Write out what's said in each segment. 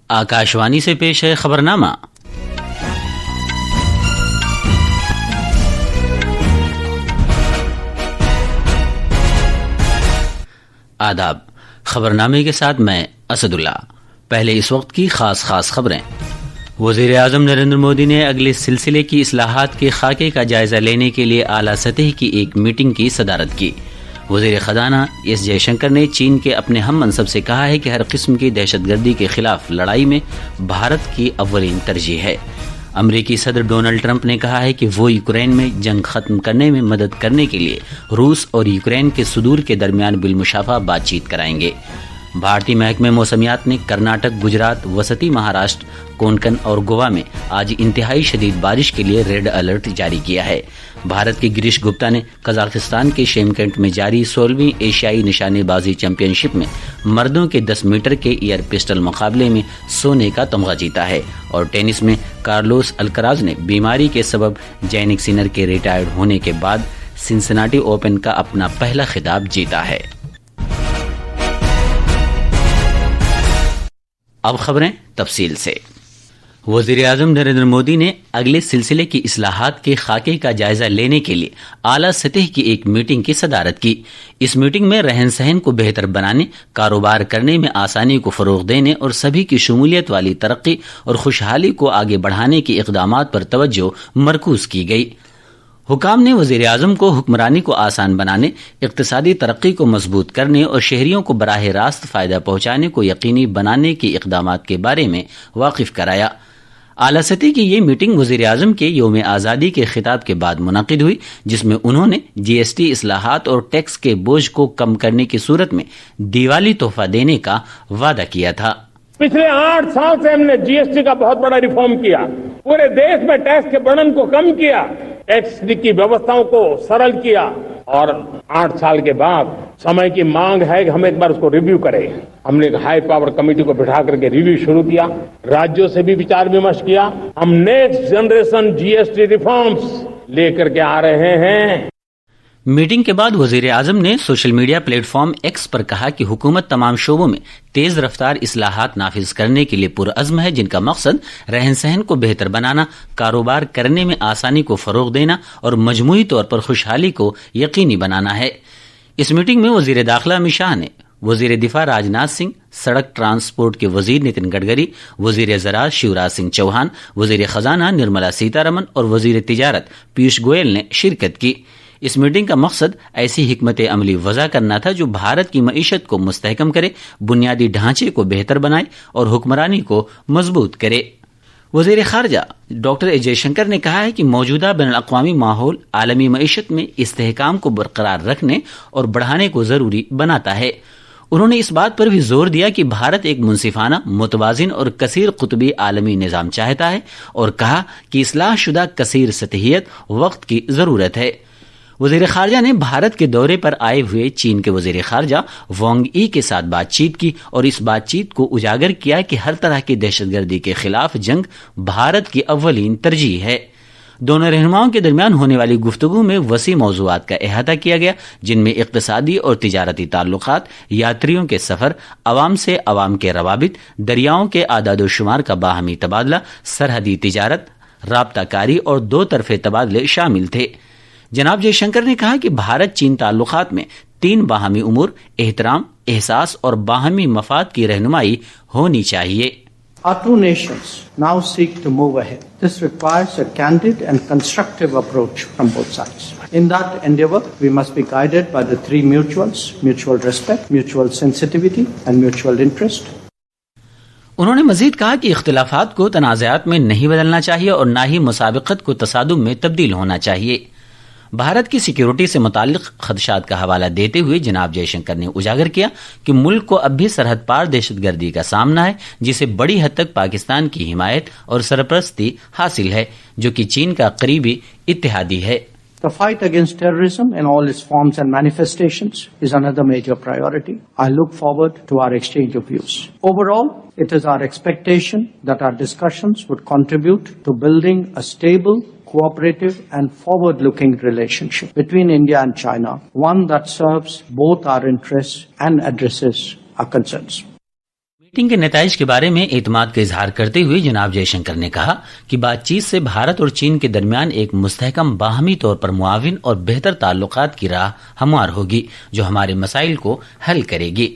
آکاشوانی سے پیش ہے خبرنامہ۔ آداب، خبرنامے کے ساتھ میں اسد اللہ۔ پہلے اس وقت کی خاص خبریں۔ وزیر اعظم نریندر مودی نے اگلے سلسلے کی اصلاحات کے خاکے کا جائزہ لینے کے لیے اعلیٰ سطح کی ایک میٹنگ کی صدارت کی۔ وزیر خزانہ ایس جے شنکر نے چین کے اپنے ہم منصب سے کہا ہے کہ ہر قسم کی دہشت گردی کے خلاف لڑائی میں بھارت کی اولین ترجیح ہے۔ امریکی صدر ڈونلڈ ٹرمپ نے کہا ہے کہ وہ یوکرین میں جنگ ختم کرنے میں مدد کرنے کے لیے روس اور یوکرین کے صدور کے درمیان بالمشافہ بات چیت کرائیں گے۔ بھارتی محکمہ موسمیات نے کرناٹک، گجرات، وسطی مہاراشٹر، کونکن اور گوا میں آج انتہائی شدید بارش کے لیے ریڈ الرٹ جاری کیا ہے۔ بھارت کے گریش گپتا نے قزاقستان کے شیمکنٹ میں جاری 16ویں ایشیائی نشانے بازی چیمپئن شپ میں مردوں کے 10 میٹر کے ایئر پسٹل مقابلے میں سونے کا تمغہ جیتا ہے۔ اور ٹینس میں کارلوس الکراز نے بیماری کے سبب جینک سینر کے ریٹائرڈ ہونے کے بعد سنسناٹی اوپن کا اپنا پہلا خطاب جیتا ہے۔ اب خبریں تفصیل سے۔ وزیر اعظم نریندر مودی نے اگلے سلسلے کی اصلاحات کے خاکے کا جائزہ لینے کے لیے اعلیٰ سطح کی ایک میٹنگ کی صدارت کی۔ اس میٹنگ میں رہن سہن کو بہتر بنانے، کاروبار کرنے میں آسانی کو فروغ دینے اور سبھی کی شمولیت والی ترقی اور خوشحالی کو آگے بڑھانے کے اقدامات پر توجہ مرکوز کی گئی۔ حکام نے وزیر اعظم کو حکمرانی کو آسان بنانے، اقتصادی ترقی کو مضبوط کرنے اور شہریوں کو براہ راست فائدہ پہنچانے کو یقینی بنانے کے اقدامات کے بارے میں واقف کرایا۔ اعلیٰ سطح کی یہ میٹنگ وزیر اعظم کے یوم آزادی کے خطاب کے بعد منعقد ہوئی، جس میں انہوں نے جی ایس ٹی اصلاحات اور ٹیکس کے بوجھ کو کم کرنے کی صورت میں دیوالی تحفہ دینے کا وعدہ کیا تھا۔ پچھلے 8 سال سے ہم نے جی ایس ٹی کا بہت بڑا ریفارم کیا، پورے دیش میں ٹیکس کے برڈن کو کم کیا، ٹیکس کی ویوستھاؤں کو سرل کیا، اور 8 سال کے بعد سمے کی مانگ ہے کہ ہم ایک بار اس کو ریویو کریں۔ ہم نے ایک ہائی پاور کمیٹی کو بٹھا کر کے ریویو شروع کیا، راجیوں سے بھی وچار ومرش کیا۔ ہم نیکسٹ جنریشن جی ایس ٹی ریفارمز لے کر کے آ رہے ہیں۔ میٹنگ کے بعد وزیر اعظم نے social media platform X پر کہا کہ حکومت تمام شعبوں میں تیز رفتار اصلاحات نافذ کرنے کے لیے پرعزم ہے، جن کا مقصد رہن سہن کو بہتر بنانا، کاروبار کرنے میں آسانی کو فروغ دینا اور مجموعی طور پر خوشحالی کو یقینی بنانا ہے۔ اس میٹنگ میں وزیر داخلہ امت شاہ نے، وزیر دفاع راجناتھ سنگھ، سڑک ٹرانسپورٹ کے وزیر نتن گڈکری، وزیر زراعت شیوراج سنگھ چوہان، وزیر خزانہ نرملا سیتارمن اور وزیر تجارت پیوش گوئل نے شرکت کی۔ اس میٹنگ کا مقصد ایسی حکمت عملی وضع کرنا تھا جو بھارت کی معیشت کو مستحکم کرے، بنیادی ڈھانچے کو بہتر بنائے اور حکمرانی کو مضبوط کرے۔ وزیر خارجہ ڈاکٹر ایس جے شنکر نے کہا ہے کہ موجودہ بین الاقوامی ماحول عالمی معیشت میں استحکام کو برقرار رکھنے اور بڑھانے کو ضروری بناتا ہے۔ انہوں نے اس بات پر بھی زور دیا کہ بھارت ایک منصفانہ، متوازن اور کثیر قطبی عالمی نظام چاہتا ہے، اور کہا کہ اصلاح شدہ کثیر سطحیت وقت کی ضرورت ہے۔ وزیر خارجہ نے بھارت کے دورے پر آئے ہوئے چین کے وزیر خارجہ وانگ ای کے ساتھ بات چیت کی اور اس بات چیت کو اجاگر کیا کہ ہر طرح کی دہشت گردی کے خلاف جنگ بھارت کی اولین ترجیح ہے۔ دونوں رہنماؤں کے درمیان ہونے والی گفتگو میں وسیع موضوعات کا احاطہ کیا گیا، جن میں اقتصادی اور تجارتی تعلقات، یاتریوں کے سفر، عوام سے عوام کے روابط، دریاؤں کے اعداد و شمار کا باہمی تبادلہ، سرحدی تجارت، رابطہ کاری اور 2 طرفے تبادلے شامل تھے۔ جناب جے شنکر نے کہا کہ بھارت چین تعلقات میں 3 باہمی امور، احترام، احساس اور باہمی مفاد کی رہنمائی ہونی چاہیے۔ Our 2 nations now seek to move ahead. This requires a candid and constructive approach from both sides. In that endeavor, we must be guided by the 3 mutuals: mutual respect, mutual sensitivity, and mutual interest. انہوں نے مزید کہا کہ اختلافات کو تنازعات میں نہیں بدلنا چاہیے اور نہ ہی مسابقت کو تصادم میں تبدیل ہونا چاہیے۔ بھارت کی سیکیورٹی سے متعلق خدشات کا حوالہ دیتے ہوئے جناب جے شنکر نے اجاگر کیا کہ ملک کو اب بھی سرحد پار دہشت گردی کا سامنا ہے، جسے بڑی حد تک پاکستان کی حمایت اور سرپرستی حاصل ہے، جو کہ چین کا قریبی اتحادی ہے۔ The fight against terrorism in all its forms and manifestations is another major priority. I look forward to our exchange of views. Overall, it is our expectation that our discussions would contribute to building a stable, cooperative and forward-looking relationship between India and China, one that serves both our interests and addresses our concerns. Meeting کے نتائج کے بارے میں اعتماد کا اظہار کرتے ہوئے جناب جے شنکر نے کہا کہ بات چیت سے بھارت اور چین کے درمیان ایک مستحکم باہمی طور پر معاون اور بہتر تعلقات کی راہ ہموار ہوگی جو ہمارے مسائل کو حل کرے گی۔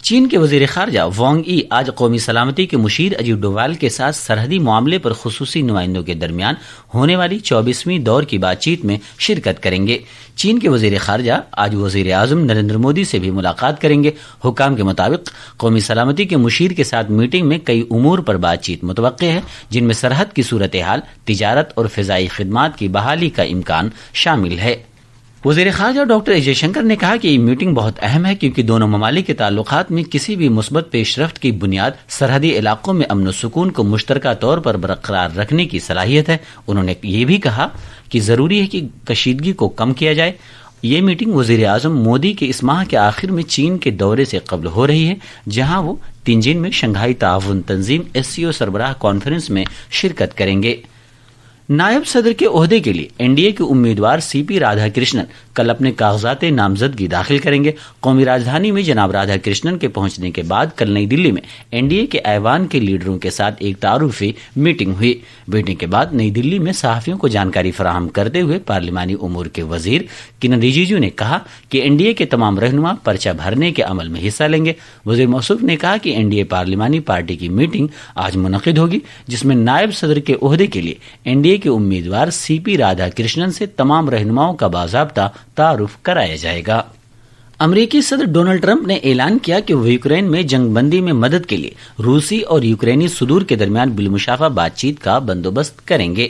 چین کے وزیر خارجہ وانگ ای آج قومی سلامتی کے مشیر اجیت ڈووال کے ساتھ سرحدی معاملے پر خصوصی نمائندوں کے درمیان ہونے والی 24ویں دور کی بات چیت میں شرکت کریں گے۔ چین کے وزیر خارجہ آج وزیر اعظم نریندر مودی سے بھی ملاقات کریں گے۔ حکام کے مطابق قومی سلامتی کے مشیر کے ساتھ میٹنگ میں کئی امور پر بات چیت متوقع ہے، جن میں سرحد کی صورتحال، تجارت اور فضائی خدمات کی بحالی کا امکان شامل ہے۔ وزیر خارجہ ڈاکٹر ایس جے شنکر نے کہا کہ یہ میٹنگ بہت اہم ہے کیونکہ دونوں ممالک کے تعلقات میں کسی بھی مثبت پیش رفت کی بنیاد سرحدی علاقوں میں امن و سکون کو مشترکہ طور پر برقرار رکھنے کی صلاحیت ہے۔ انہوں نے یہ بھی کہا کہ ضروری ہے کہ کشیدگی کو کم کیا جائے۔ یہ میٹنگ وزیر اعظم مودی کے اس ماہ کے آخر میں چین کے دورے سے قبل ہو رہی ہے، جہاں وہ تنجین میں شنگھائی تعاون تنظیم SCO سربراہ کانفرنس میں شرکت کریں گے۔ نائب صدر کے عہدے کے لیے NDA کے امیدوار CP رادھا کرشنن کل اپنے کاغذات نامزدگی داخل کریں گے۔ قومی راجدھانی میں جناب رادھا کرشنن کے پہنچنے کے بعد کل نئی دلی میں NDA کے ایوان کے لیڈروں کے ساتھ ایک تعارفی میٹنگ ہوئی۔ میٹنگ کے بعد نئی دلی میں صحافیوں کو جانکاری فراہم کرتے ہوئے پارلیمانی امور کے وزیر کنن رجیجو نے کہا کہ NDA کے تمام رہنما پرچہ بھرنے کے عمل میں حصہ لیں گے۔ وزیر موصوف نے کہا کہ NDA پارلیمانی پارٹی کی میٹنگ آج منعقد ہوگی، جس میں نائب صدر کے عہدے کے لیے NDA کے امیدوار CP رادھا کرشنن سے تمام رہنماؤں کا باضابطہ تعارف کرایا جائے گا۔ امریکی صدر ڈونلڈ ٹرمپ نے اعلان کیا کہ وہ یوکرین میں جنگ بندی میں مدد کے لیے روسی اور یوکرینی صدور کے درمیان بالمشافہ بات چیت کا بندوبست کریں گے۔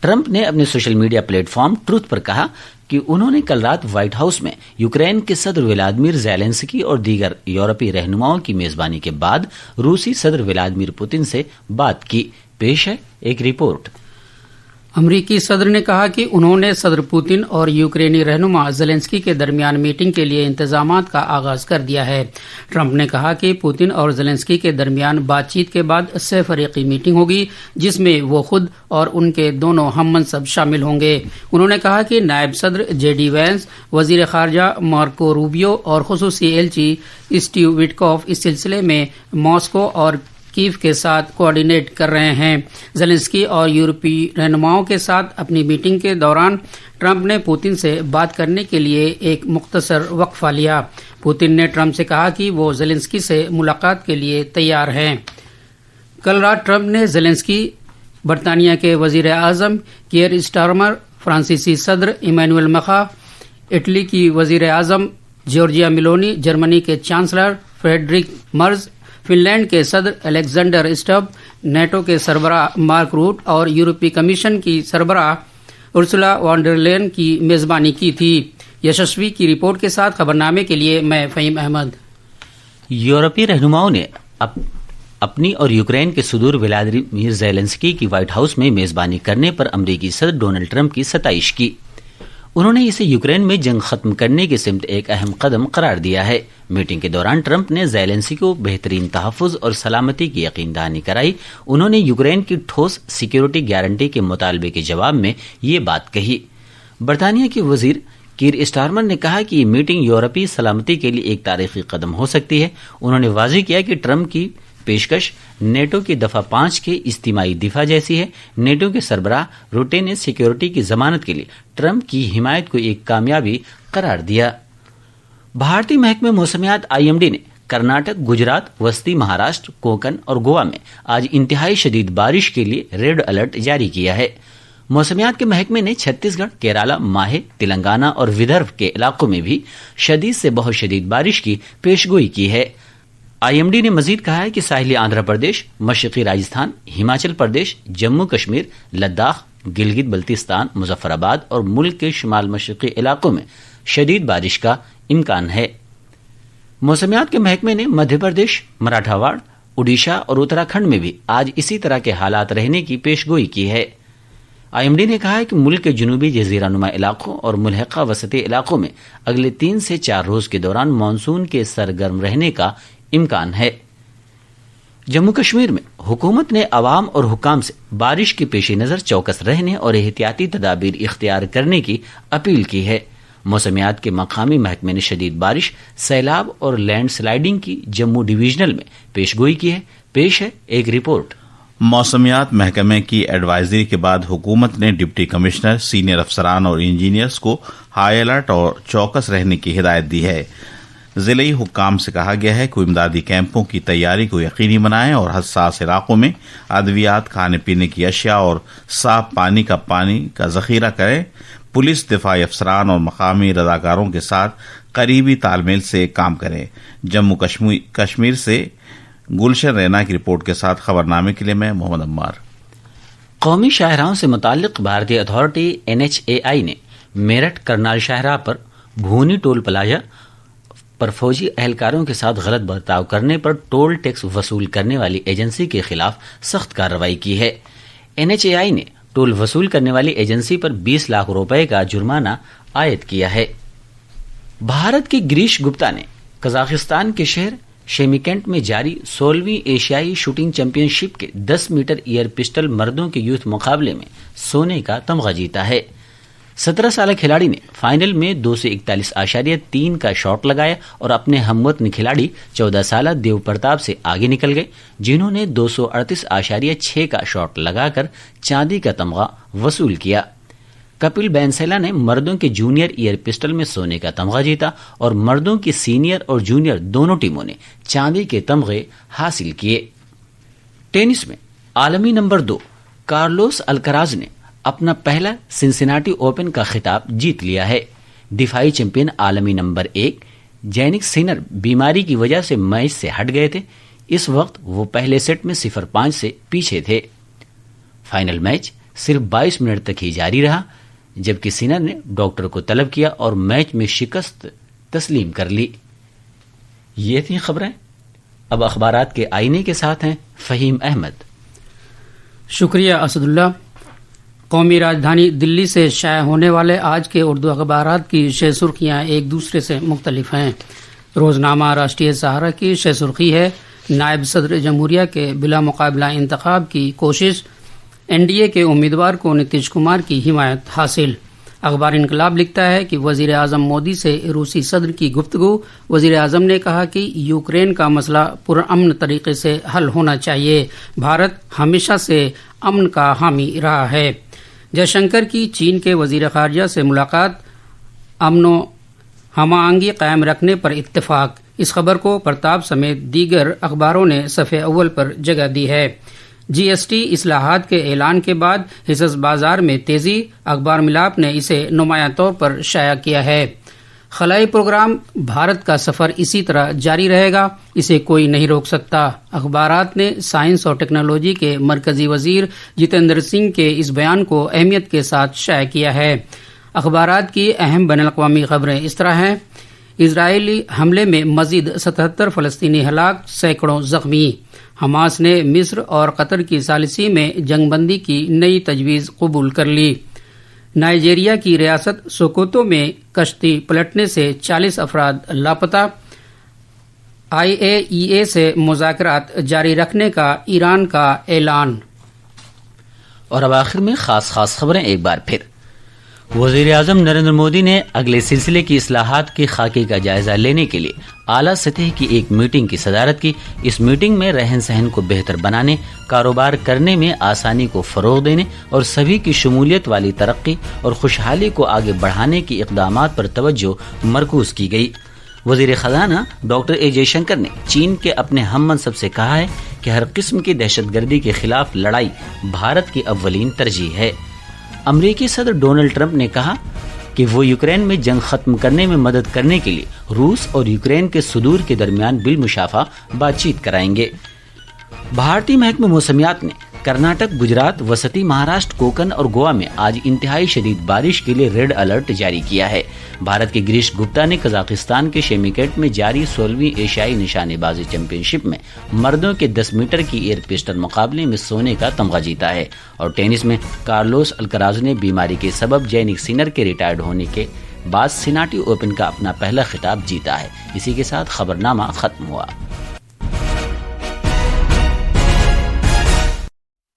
ٹرمپ نے اپنے social media platform Truth پر کہا کہ انہوں نے کل رات وائٹ ہاؤس میں یوکرین کے صدر ولادیمیر زیلنسکی اور دیگر یورپی رہنماؤں کی میزبانی کے بعد روسی صدر ولادیمیر پوتن سے بات کی۔ پیش ہے ایک رپورٹ۔ امریکی صدر نے کہا کہ انہوں نے صدر پوتن اور یوکرینی رہنما زیلنسکی کے درمیان میٹنگ کے لیے انتظامات کا آغاز کر دیا ہے۔ ٹرمپ نے کہا کہ پوتن اور زیلنسکی کے درمیان بات چیت کے بعد 6 فریقی میٹنگ ہوگی، جس میں وہ خود اور ان کے دونوں ہم منصب شامل ہوں گے۔ انہوں نے کہا کہ نائب صدر JD وینس، وزیر خارجہ مارکو روبیو اور خصوصی ایلچی اسٹیو وٹکوف اس سلسلے میں ماسکو اور کیف کے ساتھ کوآرڈینیٹ کر رہے ہیں۔ زیلنسکی اور یورپی رہنماؤں کے ساتھ اپنی میٹنگ کے دوران ٹرمپ نے پوتن سے بات کرنے کے لیے ایک مختصر وقفہ لیا۔ پوتن نے ٹرمپ سے کہا کہ وہ زیلنسکی سے ملاقات کے لیے تیار ہیں۔ کل رات ٹرمپ نے زیلنسکی، برطانیہ کے وزیر اعظم کیئر اسٹارمر، فرانسیسی صدر ایمینوئل مخا، اٹلی کی وزیر اعظم جورجیا میلونی، جرمنی کے چانسلر فریڈرک مرز، فن لینڈ کے صدر الیگزینڈر اسٹب، نیٹو کے سربراہ مارک روٹ اور یورپی کمیشن کی سربراہ ارسولا وان ڈر لین کی میزبانی کی تھی۔ یشسوی کی رپورٹ کے ساتھ خبرنامے کے لیے میں فہیم احمد۔ یورپی رہنماؤں نے اپنی اور یوکرین کے صدور ولادیمیر زیلنسکی کی وائٹ ہاؤس میں میزبانی کرنے پر امریکی صدر ڈونلڈ ٹرمپ کی ستائش کی۔ انہوں نے اسے یوکرین میں جنگ ختم کرنے کی سمت ایک اہم قدم قرار دیا ہے۔ میٹنگ کے دوران ٹرمپ نے زیلنسکی کو بہترین تحفظ اور سلامتی کی یقین دہانی کرائی۔ انہوں نے یوکرین کی ٹھوس سیکیورٹی گارنٹی کے مطالبے کے جواب میں یہ بات کہی۔ برطانیہ کے وزیر کیر اسٹارمر نے کہا کہ یہ میٹنگ یورپی سلامتی کے لیے ایک تاریخی قدم ہو سکتی ہے۔ انہوں نے واضح کیا کہ ٹرمپ کی پیشکش نیٹو کی دفعہ 5 کے اجتماعی دفاع جیسی ہے۔ نیٹو کے سربراہ روٹے نے سیکیورٹی کی ضمانت کے لیے ٹرمپ کی حمایت کو ایک کامیابی قرار دیا۔ بھارتی محکمہ موسمیات IMD نے کرناٹک، گجرات، وسطی مہاراشٹر، کوکن اور گوا میں آج انتہائی شدید بارش کے لیے ریڈ الرٹ جاری کیا ہے۔ موسمیات کے محکمے نے چھتیس گڑھ، کیرالہ، ماہے، تلنگانہ اور ودربھ کے علاقوں میں بھی شدید سے بہت شدید بارش کی پیشگوئی کی ہے۔ IMD نے مزید کہا ہے کہ ساحلی آندھرا پردیش، مشرقی راجستھان، ہماچل پردیش، جموں کشمیر، لداخ، گلگت بلتستان، مظفر آباد اور ملک کے شمال مشرقی علاقوں میں شدید بارش کا امکان ہے۔ موسمیات کے محکمے نے مدھیہ پردیش، مراٹھواڑ، اڈیشہ اور اتراکھنڈ میں بھی آج اسی طرح کے حالات رہنے کی پیشگوئی کی ہے۔ IMD نے کہا ہے کہ ملک کے جنوبی جزیرہ نما علاقوں اور ملحقہ وسطی علاقوں میں اگلے 3 سے 4 روز کے دوران مانسون کے سرگرم رہنے کا امکان ہے۔ جموں کشمیر میں حکومت نے عوام اور حکام سے بارش کے پیش نظر چوکس رہنے اور احتیاطی تدابیر اختیار کرنے کی اپیل کی ہے۔ موسمیات کے مقامی محکمے نے شدید بارش، سیلاب اور لینڈ سلائیڈنگ کی جموں ڈویژنل میں پیش گوئی کی ہے۔ پیش ہے ایک رپورٹ۔ موسمیات محکمے کی ایڈوائزری کے بعد حکومت نے ڈپٹی کمشنر، سینئر افسران اور انجینئرز کو ہائی الرٹ اور چوکس رہنے کی ہدایت دی ہے۔ ضلعی حکام سے کہا گیا ہے کہ امدادی کیمپوں کی تیاری کو یقینی بنائیں اور حساس علاقوں میں ادویات، کھانے پینے کی اشیاء اور صاف پانی کا ذخیرہ کریں۔ پولیس، دفاعی افسران اور مقامی رضاکاروں کے ساتھ قریبی تال میل سے کام کریں۔ جموں کشمیر سے گلشن رینا کی رپورٹ کے ساتھ خبرنامے کے لیے میں محمد عمار۔ قومی شاہراہوں سے متعلق بھارتی اتھارٹی NHAI نے میرٹھ کرنال شاہراہ پر بھونی ٹول پلازا پر فوجی اہلکاروں کے ساتھ غلط برتاؤ کرنے پر ٹول ٹیکس وصول کرنے والی ایجنسی کے خلاف سخت کارروائی کی ہے۔ NHAI نے ٹول وصول کرنے والی ایجنسی پر 20 لاکھ روپے کا جرمانہ عائد کیا ہے۔ بھارت کے گریش گپتا نے قزاقستان کے شہر شیمیکنٹ میں جاری 16ویں ایشیائی شوٹنگ چیمپئن شپ کے 10 میٹر ایئر پسٹل مردوں کے یوتھ مقابلے میں سونے کا تمغہ جیتا ہے۔ 17 سالہ کھلاڑی نے فائنل میں 241.3 کا شاٹ لگایا اور اپنے ہم وطن کھلاڑی 14 سالہ دیو پرتاپ سے آگے نکل گئے، جنہوں نے 238.6 کا شاٹ لگا کر چاندی کا تمغہ وصول کیا۔ کپل بینسیلا نے مردوں کے جونیئر ایئر پسٹل میں سونے کا تمغہ جیتا اور مردوں کی سینئر اور جونیئر دونوں ٹیموں نے چاندی کے تمغے حاصل کیے۔ ٹینس میں عالمی نمبر 2 کارلوس الکراز نے اپنا پہلا سنسناٹی اوپن کا خطاب جیت لیا ہے۔ دفاعی چیمپئن عالمی نمبر 1 جینک سینر بیماری کی وجہ سے میچ سے ہٹ گئے تھے۔ اس وقت وہ پہلے سیٹ میں 0-5 سے پیچھے تھے۔ فائنل میچ صرف 22 منٹ تک ہی جاری رہا، جبکہ سینر نے ڈاکٹر کو طلب کیا اور میچ میں شکست تسلیم کر لی۔ یہ تھیں خبریں۔ اب اخبارات کے آئینے کے ساتھ ہیں فہیم احمد۔ شکریہ اسد اللہ۔ قومی راجدھانی دلی سے شائع ہونے والے آج کے اردو اخبارات کی شہ سرخیاں ایک دوسرے سے مختلف ہیں۔ روزنامہ راشٹریہ سہارا کی شہ سرخی ہے نائب صدر جمہوریہ کے بلا مقابلہ انتخاب کی کوشش، NDA کے امیدوار کو نتیش کمار کی حمایت حاصل۔ اخبار انقلاب لکھتا ہے کہ وزیر اعظم مودی سے روسی صدر کی گفتگو، وزیر اعظم نے کہا کہ یوکرین کا مسئلہ پرامن طریقے سے حل ہونا چاہیے، بھارت ہمیشہ سے امن کا حامی رہا ہے۔ جے شنکر کی چین کے وزیر خارجہ سے ملاقات، امن و ہم آہنگی قائم رکھنے پر اتفاق۔ اس خبر کو پرتاپ سمیت دیگر اخباروں نے صفحے اول پر جگہ دی ہے۔ GST اصلاحات کے اعلان کے بعد حصص بازار میں تیزی، اخبار ملاپ نے اسے نمایاں طور پر شائع کیا ہے۔ خلائی پروگرام بھارت کا سفر اسی طرح جاری رہے گا، اسے کوئی نہیں روک سکتا۔ اخبارات نے سائنس اور ٹیکنالوجی کے مرکزی وزیر جتیندر سنگھ کے اس بیان کو اہمیت کے ساتھ شائع کیا ہے۔ اخبارات کی اہم بین الاقوامی خبریں اس طرح ہیں: اسرائیلی حملے میں مزید 77 فلسطینی ہلاک، سینکڑوں زخمی۔ حماس نے مصر اور قطر کی ثالثی میں جنگ بندی کی نئی تجویز قبول کر لی۔ نائجیریا کی ریاست سوکوتو میں کشتی پلٹنے سے 40 افراد لاپتہ۔ IAEA سے مذاکرات جاری رکھنے کا ایران کا اعلان۔ اور اب آخر میں خاص خبریں ایک بار پھر۔ وزیر اعظم نریندر مودی نے اگلے سلسلے کی اصلاحات کے خاکے کا جائزہ لینے کے لیے اعلیٰ سطح کی ایک میٹنگ کی صدارت کی۔ اس میٹنگ میں رہن سہن کو بہتر بنانے، کاروبار کرنے میں آسانی کو فروغ دینے اور سبھی کی شمولیت والی ترقی اور خوشحالی کو آگے بڑھانے کی اقدامات پر توجہ مرکوز کی گئی۔ وزیر خزانہ ڈاکٹر جے شنکر نے چین کے اپنے ہم منصب سے کہا ہے کہ ہر قسم کی دہشت گردی کے خلاف لڑائی بھارت کی اولین ترجیح ہے۔ امریکی صدر ڈونلڈ ٹرمپ نے کہا کہ وہ یوکرین میں جنگ ختم کرنے میں مدد کرنے کے لیے روس اور یوکرین کے صدور کے درمیان بالمشافہ بات چیت کرائیں گے۔ بھارتی محکمہ موسمیات نے کرناٹک، گجرات، وسطی مہاراشٹر، کوکن اور گوا میں آج انتہائی شدید بارش کے لیے ریڈ الرٹ جاری کیا ہے۔ بھارت کے گریش گپتا نے قزاقستان کے شیمیکنٹ میں جاری 16ویں ایشیائی نشانے بازی چیمپئن شپ میں مردوں کے 10 میٹر کی ایئر پسٹل مقابلے میں سونے کا تمغہ جیتا ہے۔ اور ٹینس میں کارلوس الکراز نے بیماری کے سبب جینک سینر کے ریٹائرڈ ہونے کے بعد سنسناٹی اوپن کا اپنا پہلا خطاب جیتا ہے۔ اسی کے ساتھ خبرنامہ ختم ہوا۔